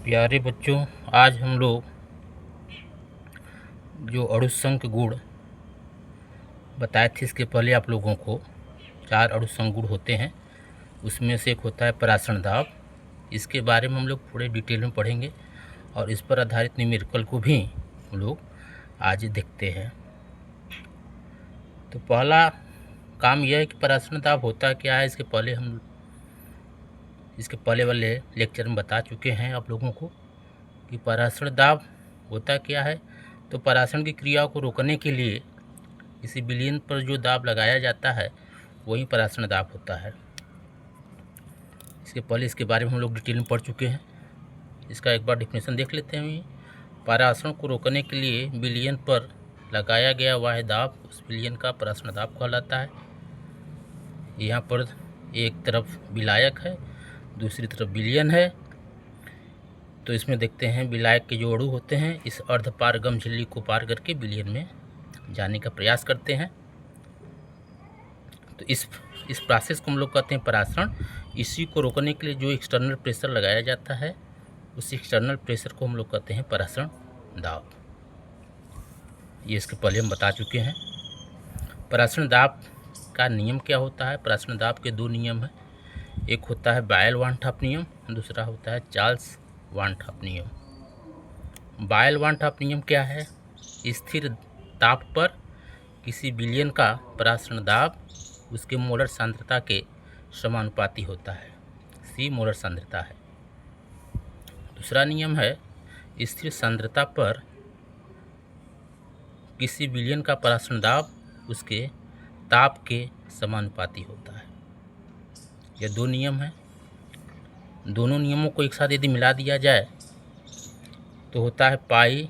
प्यारे बच्चों, आज हम लोग जो अणुसंख्य गुण बताए थे इसके पहले आप लोगों को 4 अणुसंख्य गुण होते हैं। उसमें से एक होता है परासरण दाब। इसके बारे में हम लोग थोड़े डिटेल में पढ़ेंगे और इस पर आधारित न्यूमेरिकल को भी हम लोग आज देखते हैं। तो पहला काम यह है कि परासरण दाब होता क्या है। इसके पहले वाले लेक्चर में बता चुके हैं आप लोगों को कि परासरण दाब होता क्या है। तो परासरण की क्रिया को रोकने के लिए किसी विलयन पर जो दाब लगाया जाता है वही परासरण दाब होता है। इसके पहले इसके बारे में हम लोग डिटेल में पढ़ चुके हैं। इसका एक बार डिफिनेशन देख लेते हैं। परासरण को रोकने के लिए विलयन पर लगाया गया वह दाब उस विलयन का परासरण दाब कहलाता है। यहाँ पर एक तरफ विलायक है, दूसरी तरफ विलयन है। तो इसमें देखते हैं विलायक के जो अणु होते हैं इस अर्धपारगम झिल्ली को पार करके विलयन में जाने का प्रयास करते हैं। तो इस प्रोसेस को हम लोग कहते हैं परासरण। इसी को रोकने के लिए जो एक्सटर्नल प्रेशर लगाया जाता है उस एक्सटर्नल प्रेशर को हम लोग कहते हैं परासरण दाब। ये इसके पहले हम बता चुके हैं। परासरण दाब का नियम क्या होता है। परासरण दाब के 2 नियम हैं। एक होता है बायल-वान-ठॉप नियम, दूसरा होता है चार्ल्स-वान-ठॉप नियम। बायल-वान-ठॉप नियम क्या है। स्थिर ताप पर किसी विलयन का परासरण दाब उसके मोलर सांद्रता के समानुपाती होता है। C मोलर सांद्रता है। दूसरा नियम है स्थिर सांद्रता पर किसी विलयन का परासरण दाब उसके ताप के समानुपाती होता है। यह 2 नियम हैं। दोनों नियमों को एक साथ यदि मिला दिया जाए तो होता है pi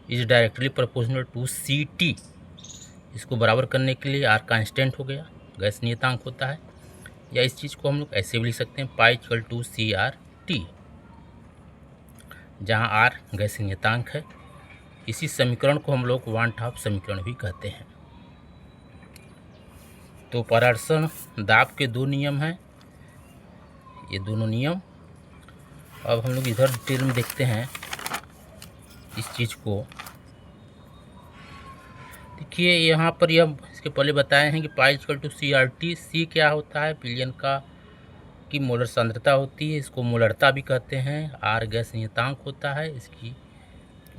is directly proportional to CT। इसको बराबर करने के लिए R कांस्टेंट हो गया, गैस नियतांक होता है। या इस चीज़ को हम लोग ऐसे भी लिख सकते हैं पाई इक्वल टू CRT, जहाँ R गैस नियतांक है। इसी समीकरण को हम लोग वान-ठॉप समीकरण भी कहते हैं। तो परासरण दाब के 2 नियम हैं, ये दोनों नियम। अब हम लोग इधर डिटेल में देखते हैं इस चीज़ को। देखिए यहाँ पर यह इसके पहले बताए हैं कि pi equal to CRT। C क्या होता है, विलयन की मोलर सांद्रता होती है, इसको मोलरता भी कहते हैं। R गैस नियतांक होता है, इसकी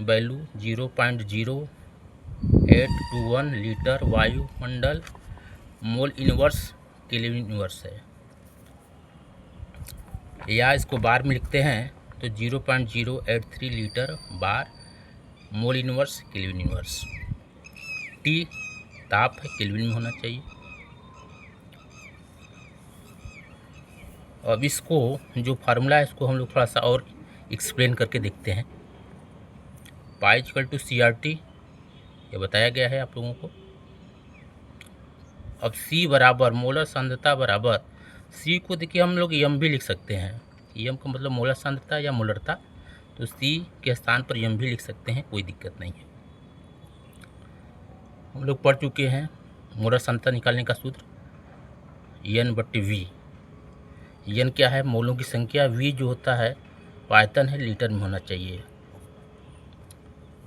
वैल्यू 0.0821 लीटर वायुमंडल मोल इनवर्स केल्विन इनवर्स है। या इसको बार में लिखते हैं तो 0.083 litre bar mole inverse kelvin inverse. T ताप है, केल्विन में होना चाहिए। अब इसको जो फार्मूला है इसको हम लोग थोड़ा सा और एक्सप्लेन करके देखते हैं। पाई इक्वल टू CRT ये बताया गया है आप लोगों को। अब C बराबर मोलर सांद्रता बराबर C को देखिए हम लोग m भी लिख सकते हैं। m का मतलब मोलर सांद्रता या मोलरता, तो C के स्थान पर m भी लिख सकते हैं, कोई दिक्कत नहीं है। हम लोग पढ़ चुके हैं मोलर सांद्रता निकालने का सूत्र N/V। N क्या है, मोलों की संख्या। V जो होता है आयतन है, लीटर में होना चाहिए।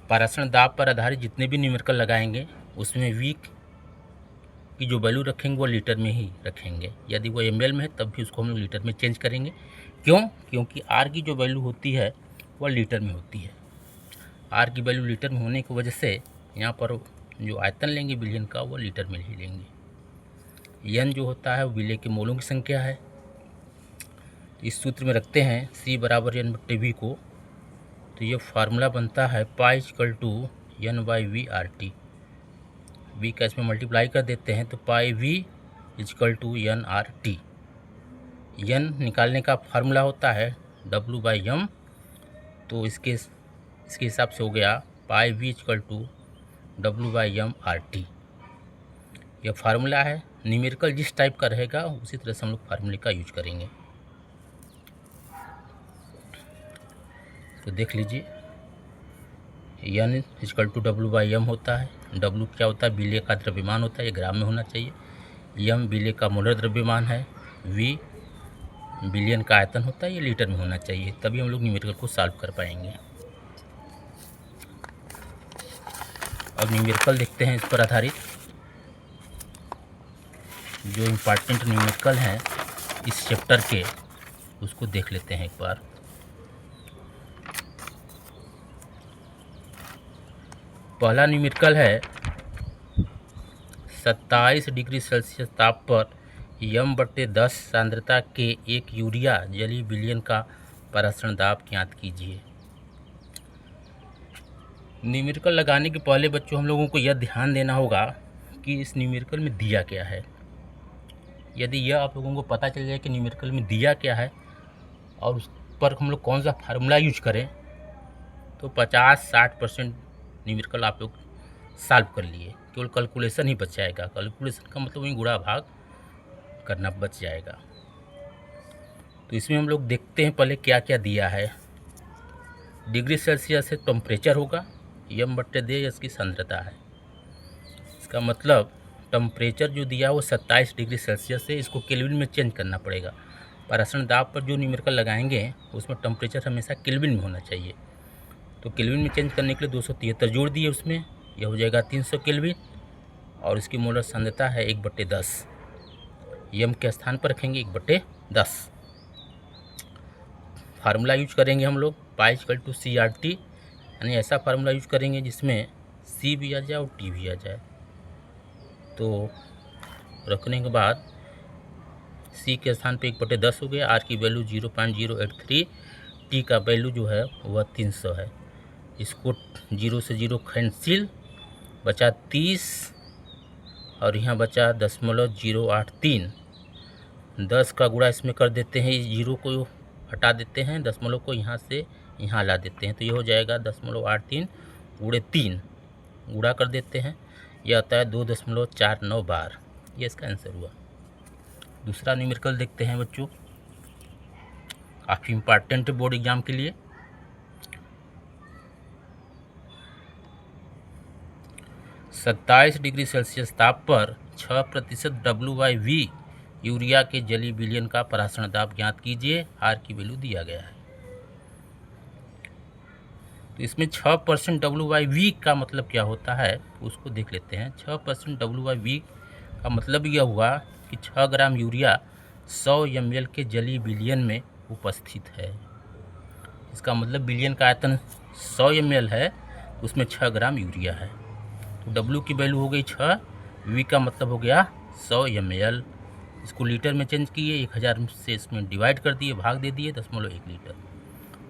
परासरण दाब पर आधारित जितने भी न्यूमेरिकल लगाएंगे उसमें V की जो वैल्यू रखेंगे वो लीटर में ही रखेंगे। यदि वो ml में है तब भी उसको हम लोग लीटर में चेंज करेंगे। क्यों? क्योंकि R की जो वैल्यू होती है वह लीटर में होती है। R की वैल्यू लीटर में होने की वजह से यहाँ पर जो आयतन लेंगे विलयन का वो लीटर में ही लेंगे। N जो होता है विलय के मोलों की संख्या है। इस सूत्र में रखते हैं C बराबर N/V को, तो ये फार्मूला बनता है पाई इक्वल टू N/V/RT। V का इसमें मल्टीप्लाई कर देते हैं तो pi V equal to NRT। N निकालने का फार्मूला होता है W/m, तो इसके हिसाब से हो गया पाई V इक्वल टू W/m/RT। यह फार्मूला है। न्यूमेरिकल जिस टाइप का रहेगा उसी तरह से हम लोग फार्मूले का यूज करेंगे। तो देख लीजिए N इक्वल टू W/m होता है। W क्या होता है, विलय का द्रव्यमान होता है, ये ग्राम में होना चाहिए। m विलय का मोलर द्रव्यमान है। वी बिलियन का आयतन होता है, ये लीटर में होना चाहिए, तभी हम लोग न्यूमेरिकल को सॉल्व कर पाएंगे। अब न्यूमेरिकल देखते हैं इस पर आधारित जो इम्पॉर्टेंट न्यूमेरिकल हैं इस चैप्टर के, उसको देख लेते हैं एक बार। पहला न्यूमेरिकल है 27 डिग्री सेल्सियस ताप पर m/10 सांद्रता के एक यूरिया जलीय विलयन का परासरण दाब ज्ञात कीजिए। न्यूमेरिकल लगाने के पहले बच्चों हम लोगों को यह ध्यान देना होगा कि इस न्यूमेरिकल में दिया क्या है। यदि यह आप लोगों को पता चल जाए कि न्यूमेरिकल में दिया क्या है और उस पर हम लोग कौन सा फार्मूला यूज करें, तो 50-60% न्यूमेरिकल आप लोग सॉल्व कर लिए। केवल कैलकुलेशन ही बच जाएगा। कैलकुलेशन का मतलब वही गुणा भाग करना बच जाएगा। तो इसमें हम लोग देखते हैं पहले क्या क्या दिया है। डिग्री सेल्सियस से टेम्परेचर होगा, m/10 इसकी सांद्रता है। इसका मतलब टेम्परेचर जो दिया वो 27 डिग्री सेल्सियस है, इसको केल्विन में चेंज करना पड़ेगा। परासरण दाब पर जो न्यूमेरिकल लगाएंगे उसमें टेम्परेचर हमेशा केल्विन में होना चाहिए। तो केल्विन में चेंज करने के लिए 273 जोड़ दिए उसमें, यह हो जाएगा 300 केल्विन और इसकी मोलर सांद्रता है 1/10। यम के स्थान पर रखेंगे 1/10। फार्मूला यूज करेंगे हम लोग पाई = CRT, यानी ऐसा फार्मूला यूज करेंगे जिसमें C भी आ जाए और T भी आ जाए। तो रखने के बाद C के स्थान पे 1/10 हो गया, R की वैल्यू 0.083, T का वैल्यू जो है वह 300 है। इसको 0 से 0 कैंसिल, बचा 30 और यहाँ बचा 0.083। 10 का गुणा इसमें कर देते हैं, इस 0 को हटा देते हैं, दशमलव को यहाँ से यहाँ ला देते हैं, तो ये हो जाएगा 0.83 × 3 गुणा कर देते हैं, यह आता है 2.49 बार। ये इसका आंसर हुआ। दूसरा न्यूमेरिकल देखते हैं बच्चों, काफ़ी इम्पॉर्टेंट है बोर्ड एग्जाम के लिए। 27 डिग्री सेल्सियस ताप पर 6% W/V यूरिया के जलीय विलयन का परासरण दाब ज्ञात कीजिए। R की वैल्यू दिया गया है। तो इसमें 6% W/V का मतलब क्या होता है उसको देख लेते हैं। 6% W/V का मतलब यह हुआ कि 6 ग्राम यूरिया 100 ml के जलीय विलयन में उपस्थित है। इसका मतलब विलयन का आयतन 100 ml है, उसमें 6 ग्राम यूरिया है। तो W की वैल्यू हो गई 6, V का मतलब हो गया 100 ml। इसको लीटर में चेंज किए, 1000 से इसमें डिवाइड कर दिए, भाग दे दिए 0.1 लीटर।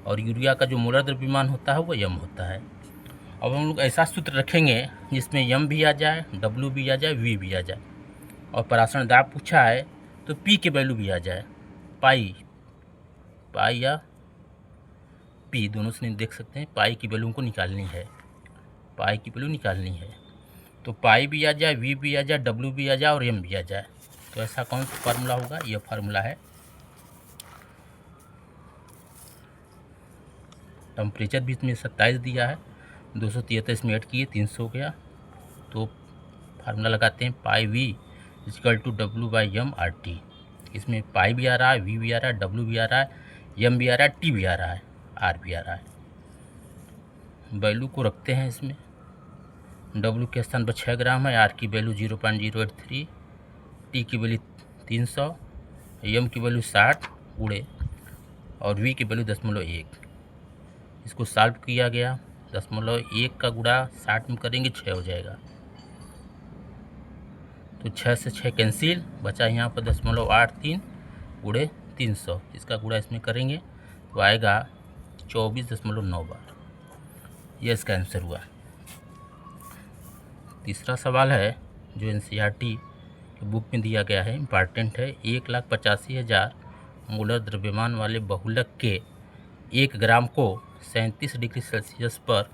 और यूरिया का जो मोलर द्रव्यमान होता है वो m होता है। अब हम लोग ऐसा सूत्र रखेंगे जिसमें m भी आ जाए, W भी आ जाए, V भी आ जाए, और परासरण दाब पूछा है तो P के वैल्यू भी आ जाए। पाई या P दोनों से नहीं देख सकते हैं, पाई की वैल्यू को निकालनी है, पाई की वैल्यू निकालनी है। तो पाई भी आ जाए, V भी आ जाए, W भी आ जाए और m भी आ जाए। तो ऐसा कौन सा फार्मूला होगा? यह फार्मूला है। टेम्परेचर भी इसमें 27 दिया है, 273 इसमें ऐड किए, 300 हो गया। तो फार्मूला लगाते हैं पाई V = W/m/RT। इसमें पाई भी आ रहा है, V भी आ रहा है, W भी आ रहा है, m भी आ रहा है, T भी आ रहा है, R भी आ रहा है। वैल्यू को रखते हैं इसमें। W के स्थान पर 6 ग्राम है, R की वैल्यू 0.083, T की वैल्यू 300, m की वैल्यू 60 गुणे और V की वैल्यू 0.1। इसको सॉल्व किया गया, 0.1 का गुणा 60 में करेंगे 6 हो जाएगा। तो 6 से 6 कैंसिल, बचा यहाँ पर 0.83 गुणे 300। इसका गुणा इसमें करेंगे तो आएगा 24.9 बार। यह इसका आंसर हुआ। तीसरा सवाल है जो NCERT की बुक में दिया गया है, इम्पॉर्टेंट है। 1,85,000 मोलर द्रव्यमान वाले बहुलक के 1 ग्राम को 37 डिग्री सेल्सियस पर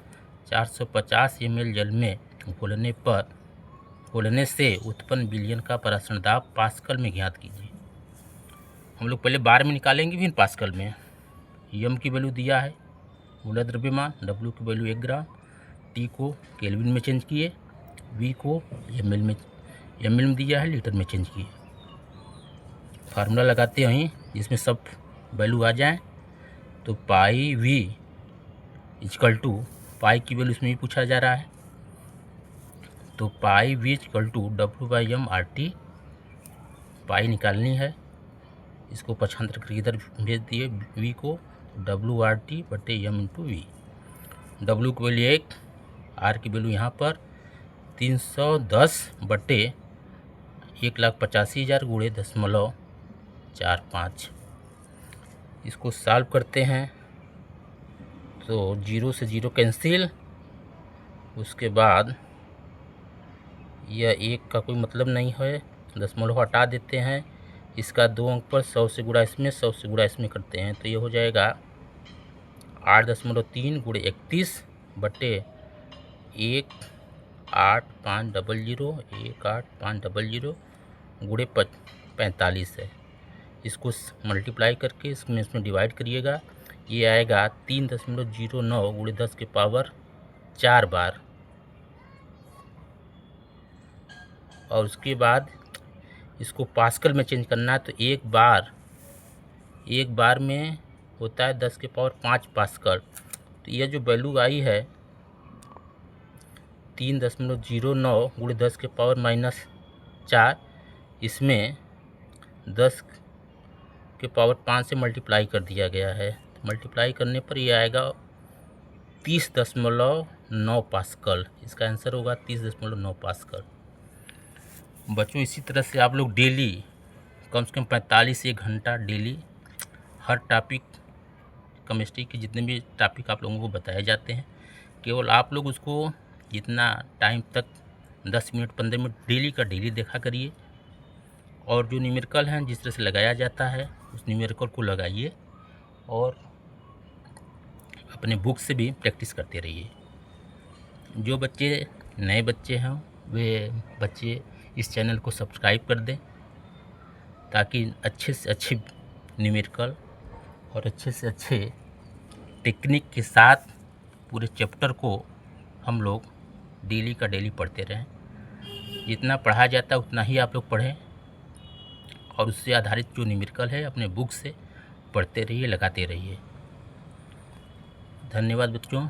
450 ml जल में घोलने से उत्पन्न विलयन का परासरण दाब पास्कल में ज्ञात कीजिए। हम लोग पहले बार में निकालेंगे फिर पास्कल में। m की वैल्यू दिया है, मोलर द्रव्यमान, W की वैल्यू 1 ग्राम, T को केल्विन में चेंज किए, V को ml में दिया है, लीटर में चेंज किए। फार्मूला लगाते हैं जिसमें सब वैल्यू आ जाए। तो पाई वी इक्वल टू, पाई की वैल्यू इसमें भी पूछा जा रहा है, तो पाई वी इक्वल टू W/m/RT। पाई निकालनी है, इसको पक्षांतर करके इधर भेज दिए वी को, WRT/m/v। W की वैल्यू 1, R की वैल्यू यहाँ पर 310/1,85,000 गुणे 0.45। इसको सॉल्व करते हैं तो 0 से 0 कैंसिल, उसके बाद यह 1 का कोई मतलब नहीं है, दशमलव हटा देते हैं। इसका 2 अंक पर 100 से गुणा इसमें, 100 से गुणा इसमें करते हैं तो ये हो जाएगा 8.3 गुणे 31/18500, 18500 गुणे 45 है। इसको मल्टीप्लाई करके इसमें डिवाइड करिएगा, ये आएगा 3.09 गुणे 10 के पावर 4 बार। और उसके बाद इसको पास्कल में चेंज करना है, तो एक बार में होता है 10 के पावर 5 पास्कल। तो यह जो वैल्यू आई है 3.09 गुणे 10 के पावर -4, इसमें 10 के पावर 5 से मल्टीप्लाई कर दिया गया है। तो मल्टीप्लाई करने पर ये आएगा 30.9 पास्कल। इसका आंसर होगा 30.9 पास्कल। बच्चों इसी तरह से आप लोग डेली कम से कम 45 एक घंटा डेली हर टॉपिक, केमिस्ट्री के जितने भी टॉपिक आप लोगों को बताए जाते हैं, केवल आप लोग उसको जितना टाइम तक 10 मिनट 15 मिनट डेली का डेली देखा करिए। और जो न्यूमेरिकल हैं जिस तरह से लगाया जाता है उस न्यूमेरिकल को लगाइए और अपने बुक से भी प्रैक्टिस करते रहिए। जो बच्चे नए बच्चे हैं वे बच्चे इस चैनल को सब्सक्राइब कर दें, ताकि अच्छे से अच्छे न्यूमेरिकल और अच्छे से अच्छे टेक्निक के साथ पूरे चैप्टर को हम लोग डेली का डेली पढ़ते रहें। जितना पढ़ा जाता है उतना ही आप लोग पढ़ें और उससे आधारित जो न्यूमेरिकल है अपने बुक से पढ़ते रहिए, लगाते रहिए। धन्यवाद बच्चों।